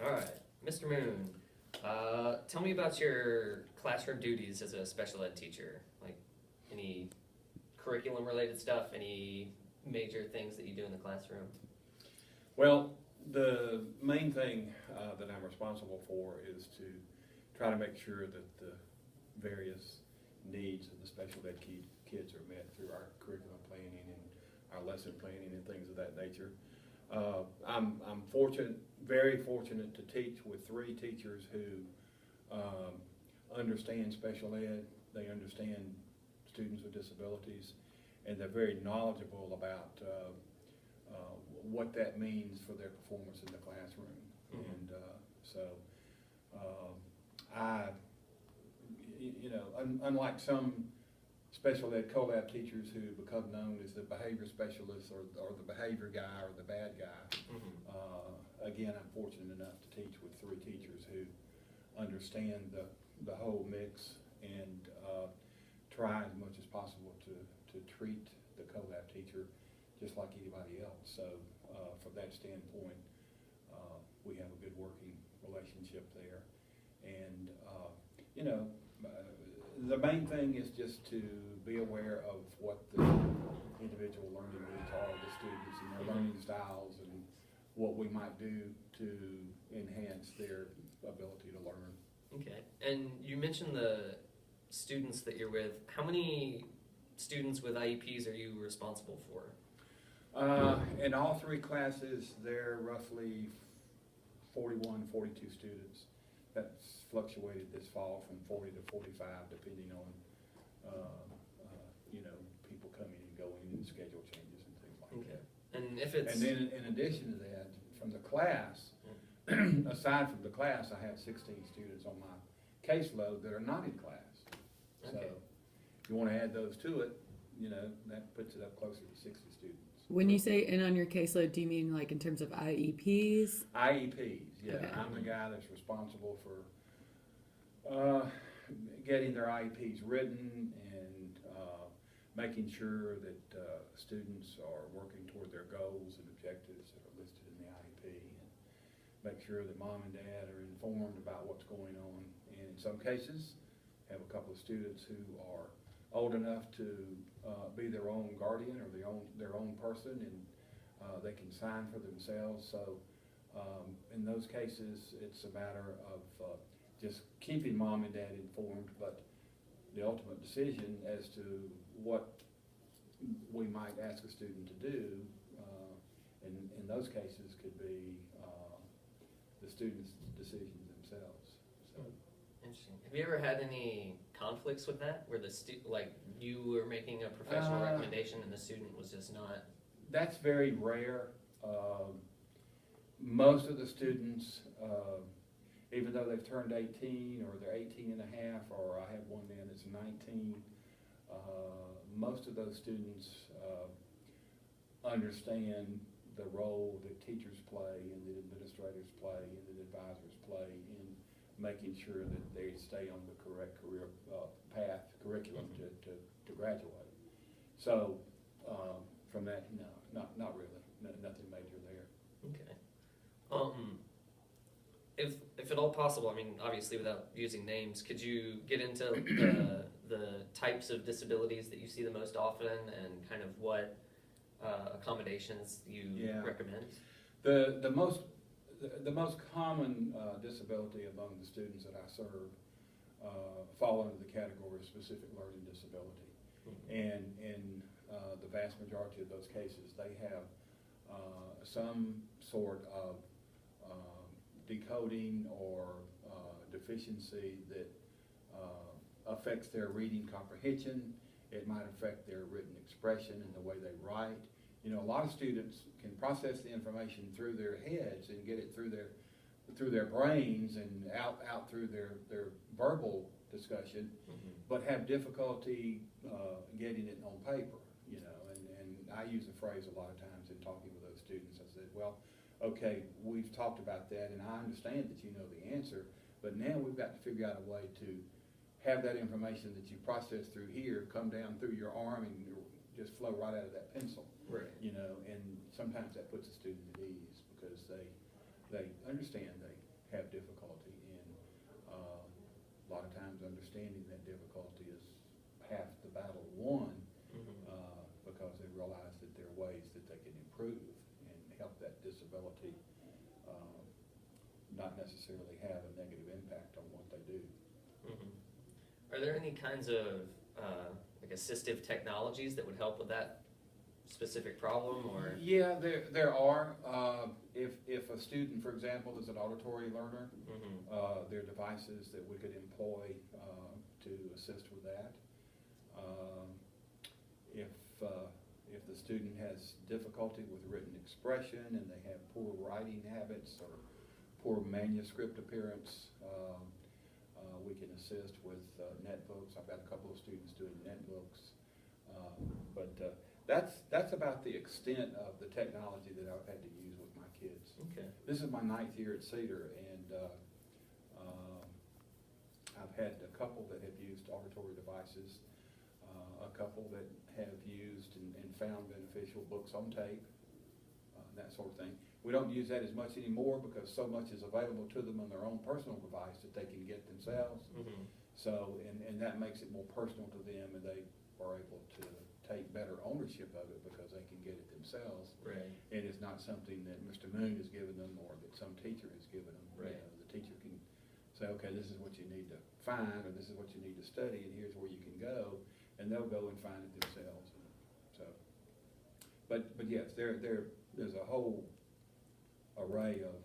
All right, Mr. Moon, tell me about your classroom duties as a special ed teacher. Like any curriculum related stuff, any major things that you do in the classroom? Well, the main thing that I'm responsible for is to try to make sure that the various needs of the special ed kids are met through our curriculum planning and our lesson planning and things of that nature. I'm fortunate, very fortunate to teach with 3 teachers who understand special ed, they understand students with disabilities, and they're very knowledgeable about what that means for their performance in the classroom. Mm-hmm. And so unlike some special ed collab teachers who become known as the behavior specialists or the behavior guy or the bad guy, mm-hmm. Again, I'm fortunate enough to teach with 3 teachers who understand the whole mix and try as much as possible to treat the collab teacher just like anybody else. So from that standpoint, we have a good working relationship there. And the main thing is just to be aware of what the individual learning needs are of the students and their learning styles and what we might do to enhance their ability to learn. Okay, and you mentioned the students that you're with. How many students with IEPs are you responsible for? In all 3 classes, there are roughly 41, 42 students. That's fluctuated this fall from 40 to 45, depending on people coming and going and schedule changes and things like that. And if it's and then in addition to that, from the class, aside from the class, I have 16 students on my caseload that are not in class. Okay. So if you want to add those to it, that puts it up closer to 60 students. When you say in on your caseload, do you mean like in terms of IEPs? IEPs, yeah. Okay. I'm the guy that's responsible for getting their IEPs written and making sure that students are working toward their goals and objectives that are listed in the IEP, and make sure that mom and dad are informed about what's going on. And in some cases, have a couple of students who are old enough to be their own guardian or their own person, and they can sign for themselves. So in those cases, it's a matter of just keeping mom and dad informed, but the ultimate decision as to what we might ask a student to do in those cases could be the student's decisions themselves. So. Interesting. Have you ever had any conflicts with that, where the like you were making a professional recommendation and the student was just not? That's very rare. Most of the students, even though they've turned 18 or they're 18 and a half, or I have one man that's 19, most of those students understand the role that teachers play and that administrators play and that advisors play in making sure that they stay on the correct career path, curriculum to graduate. So from that, no, not really. Nothing major there. Okay. If at all possible, I mean, obviously without using names, could you get into the types of disabilities that you see the most often and kind of what accommodations you recommend? The most common disability among the students that I serve fall under the category of specific learning disability. Mm-hmm. And in the vast majority of those cases, they have some sort of decoding or deficiency that affects their reading comprehension. It might affect their written expression and the way they write. A lot of students can process the information through their heads and get it through their brains and out through their verbal discussion, mm-hmm. but have difficulty getting it on paper. And I use a phrase a lot of times in talking with those students. I said, well, okay, we've talked about that, and I understand that you know the answer, but now we've got to figure out a way to have that information that you process through here come down through your arm and just flow right out of that pencil. Right. And sometimes that puts a student at ease because they understand have difficulty in. A lot of times understanding that difficulty is half the battle won, because they realize that there are ways that they can improve and help that disability not necessarily have a negative impact on what they do. Are there any kinds of like assistive technologies that would help with that specific problem, or? Yeah, there are. If a student, for example, is an auditory learner, there are devices that we could employ to assist with that. If the student has difficulty with written expression and they have poor writing habits or poor manuscript appearance, we can assist with netbooks. I've got a couple of students doing netbooks, but that's about the extent of the technology that I've had to use with my kids. Okay. This is my 9th year at Cedar, and I've had a couple that have used auditory devices, a couple that have used and found beneficial books on tape, that sort of thing. We don't use that as much anymore because so much is available to them on their own personal device that they can get themselves. So, and that makes it more personal to them, and they are able to take better ownership of it because they can get it themselves. Right. And it's not something that Mr. Moon has given them or that some teacher has given them. Right. You know, the teacher can say, okay, this is what you need to find, or this is what you need to study, and here's where you can go, and they'll go and find it themselves. So, but yes, there's a whole array of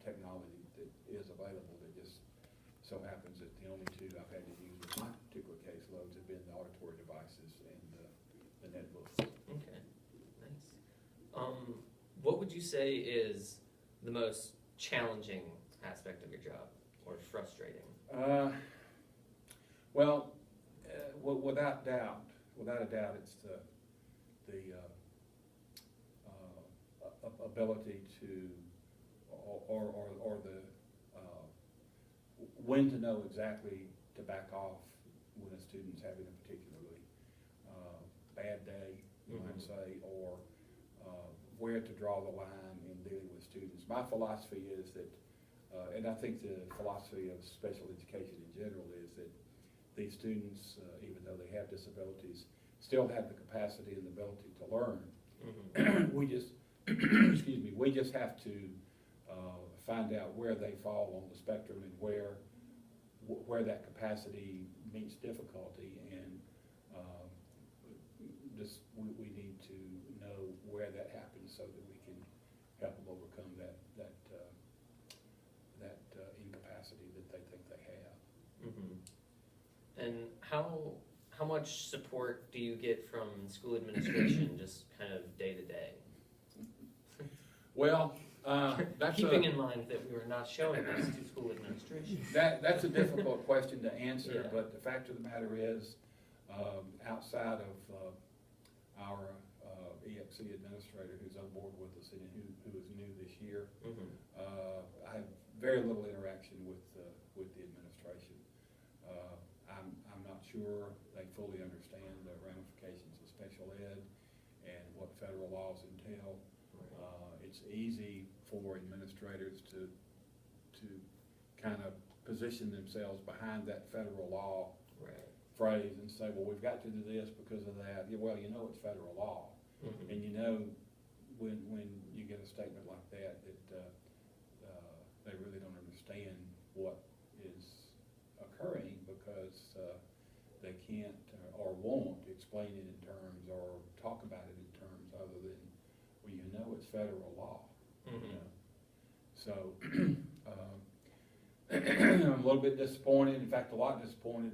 technology that is available. That just so happens that the only two I've had to use with my particular caseloads have been the auditory devices and the netbooks. Okay, nice. What would you say is the most challenging aspect of your job, or frustrating? Well, without a doubt, it's the ability to, or the when to know exactly to back off when a student's having a particularly bad day, you might say, or where to draw the line in dealing with students. My philosophy is that, and I think the philosophy of special education in general is that these students, even though they have disabilities, still have the capacity and the ability to learn. We just, excuse me, we just have to find out where they fall on the spectrum and where that capacity meets difficulty, and we need to know where that happens so that we can help them overcome that incapacity that they think they have. And how much support do you get from school administration, just kind of day to day? Well, that's keeping in mind that we were not showing this to school administration. That's a difficult question to answer, Yeah. but the fact of the matter is, outside of our EXC administrator who's on board with us and who is new this year, I have very little interaction with the administration. I'm not sure they fully understand the ramifications of special ed and what federal laws entail. It's easy for administrators to kind of position themselves behind that federal law phrase and say, well, we've got to do this because of that. Yeah, well, you know it's federal law. And you know when you get a statement like that they really don't understand what is occurring because they can't or won't explain it in terms or talk about it in terms other than, well, you know it's federal law. You know? So I'm a little bit disappointed. In fact, a lot disappointed.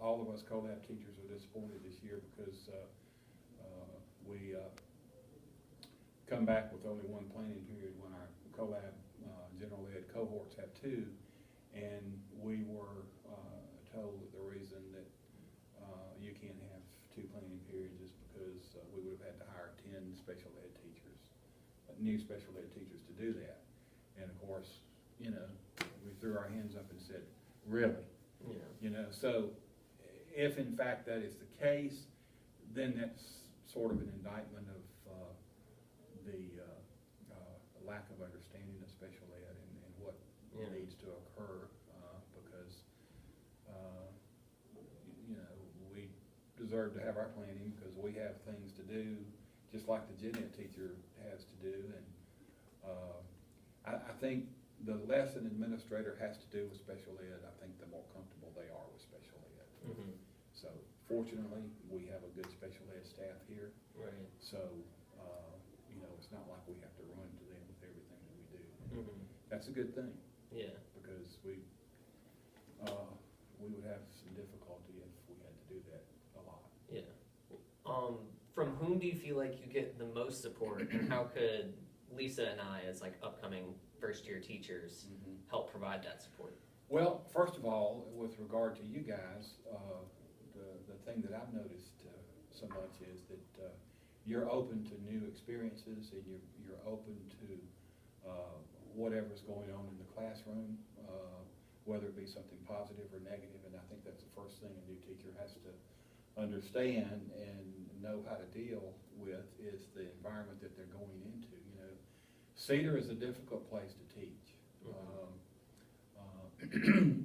All of us co-lab teachers are disappointed this year because we come back with only one planning period when our co-lab general ed cohorts have two, and we were told that the reason that you can't have two planning periods is because we would have had to hire 10 special ed teachers, new special ed teachers to do that. And of course, you know, we threw our hands up and said, really? Yeah. You know, so if in fact that is the case, then that's sort of an indictment of the lack of understanding of special ed Yeah. needs to occur, because, you know, we deserve to have our planning because we have things to do, just like the gen ed teacher has to do. And I think the less an administrator has to do with special ed, I think the more comfortable they are with special ed. Mm-hmm. So fortunately, we have a good special ed staff here. Right. So, you know, it's not like we have to run to them with everything that we do. Mm-hmm. That's a good thing, Yeah. because we would have some difficulty if we had to do that a lot. Yeah. From whom do you feel like you get the most support, and how could Lisa and I, as like upcoming first-year teachers, help provide that support? Well, first of all, with regard to you guys, the thing that I've noticed so much is that you're open to new experiences, and you're open to whatever's going on in the classroom, whether it be something positive or negative. And I think that's the first thing a new teacher has to understand and know how to deal with, is the environment that they're going into. You know, Cedar is a difficult place to teach.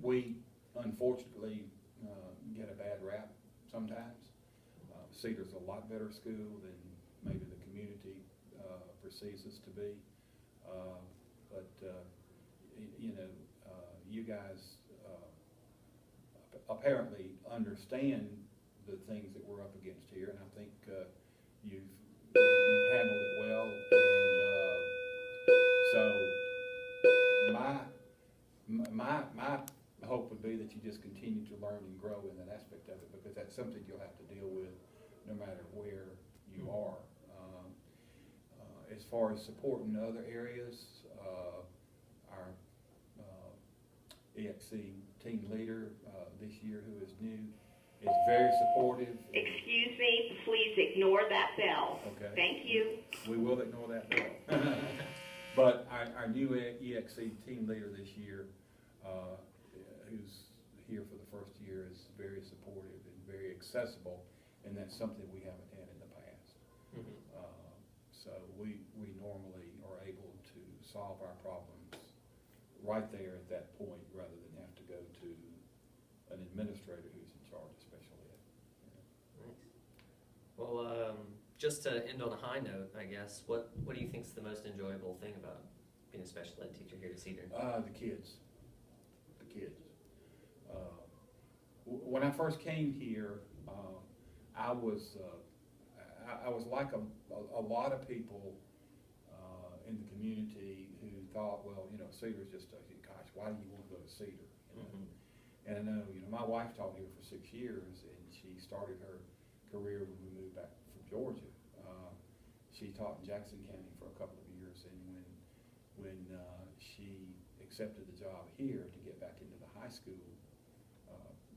We unfortunately get a bad rap sometimes. Cedar's a lot better school than maybe the community perceives us to be. You know, you guys apparently understand the things that we're up against here, and I think you've handled it well. And my hope would be that you just continue to learn and grow in that aspect of it, because that's something you'll have to deal with no matter where you are. As far as support in other areas, our EXC team leader this year, who is new, is very supportive. Excuse me, please ignore that bell. Okay. Thank you. We will ignore that bell. But our new EXC team leader this year, who's here for the first year, is very supportive and very accessible, and that's something we haven't had in the past. Mm-hmm. So we normally are able to solve our problems right there at that point, rather than have to go to an administrator who's in charge of special ed. Nice. Well, just to end on a high note, I guess, what do you think is the most enjoyable thing about being a special ed teacher here at Cedar? The kids. The kids. When I first came here, I was like a lot of people in the community who thought, well, you know, Cedar's just, gosh, why do you want to go to Cedar? You know? Mm-hmm. And I know, you know, my wife taught here for 6 years, and she started her career when we moved back from Georgia. She taught in Jackson County for a couple of years, and when she accepted the job here to get back into the high school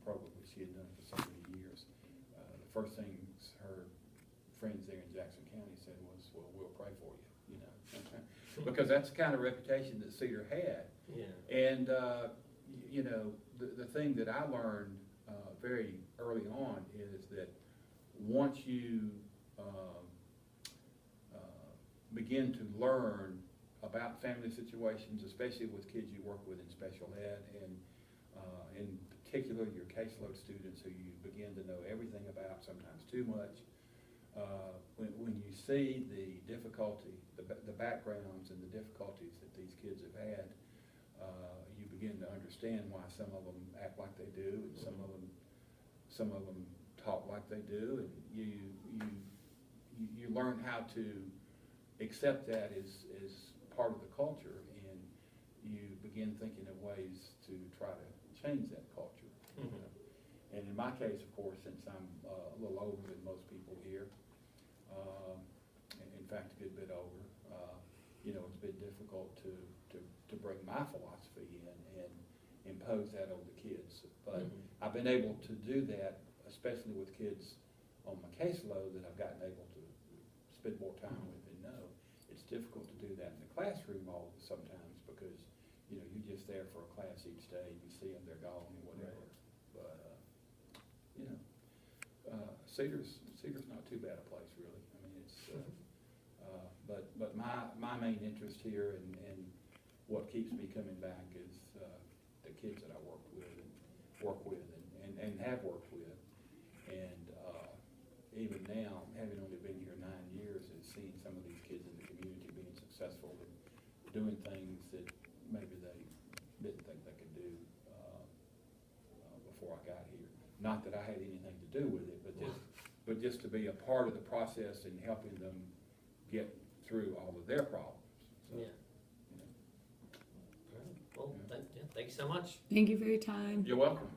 program, which she had done for so many years, the first things her friends there in Jackson County said was, well, we'll pray for you, you know. Because that's the kind of reputation that Cedar had. Yeah. And, you know, the thing that I learned very early on is that once you begin to learn about family situations, especially with kids you work with in special ed, and in particular your caseload students who you begin to know everything about, sometimes too much, when you see the difficulty, the backgrounds and the difficulties that these kids have had, you begin to understand why some of them act like they do, and some of them talk like they do, and you learn how to accept that as part of the culture, and you begin thinking of ways to try to change that culture. Mm-hmm. And in my case, of course, since I'm a little older than most people here, in fact, a good bit older, you know, it's been difficult to bring my philosophy in and impose that on the kids. But I've been able to do that, especially with kids on my caseload that I've gotten able to spend more time with and know. It's difficult to do that in the classroom sometimes, because, you know, you're just there for a class each day, and you see them, they're gone and whatever. Right. But, you know, Cedar's not too bad a place, really. I mean, it's, but my main interest here, and what keeps me coming back is the kids that I work with and have worked with. And even now, having only been here 9 years, and seeing some of these kids in the community being successful and doing things that maybe they didn't think they could do before I got here. Not that I had anything to do with it, but just to be a part of the process and helping them get through all of their problems. So, Yeah. you know. All right. Well, thank you so much. Thank you for your time. You're welcome.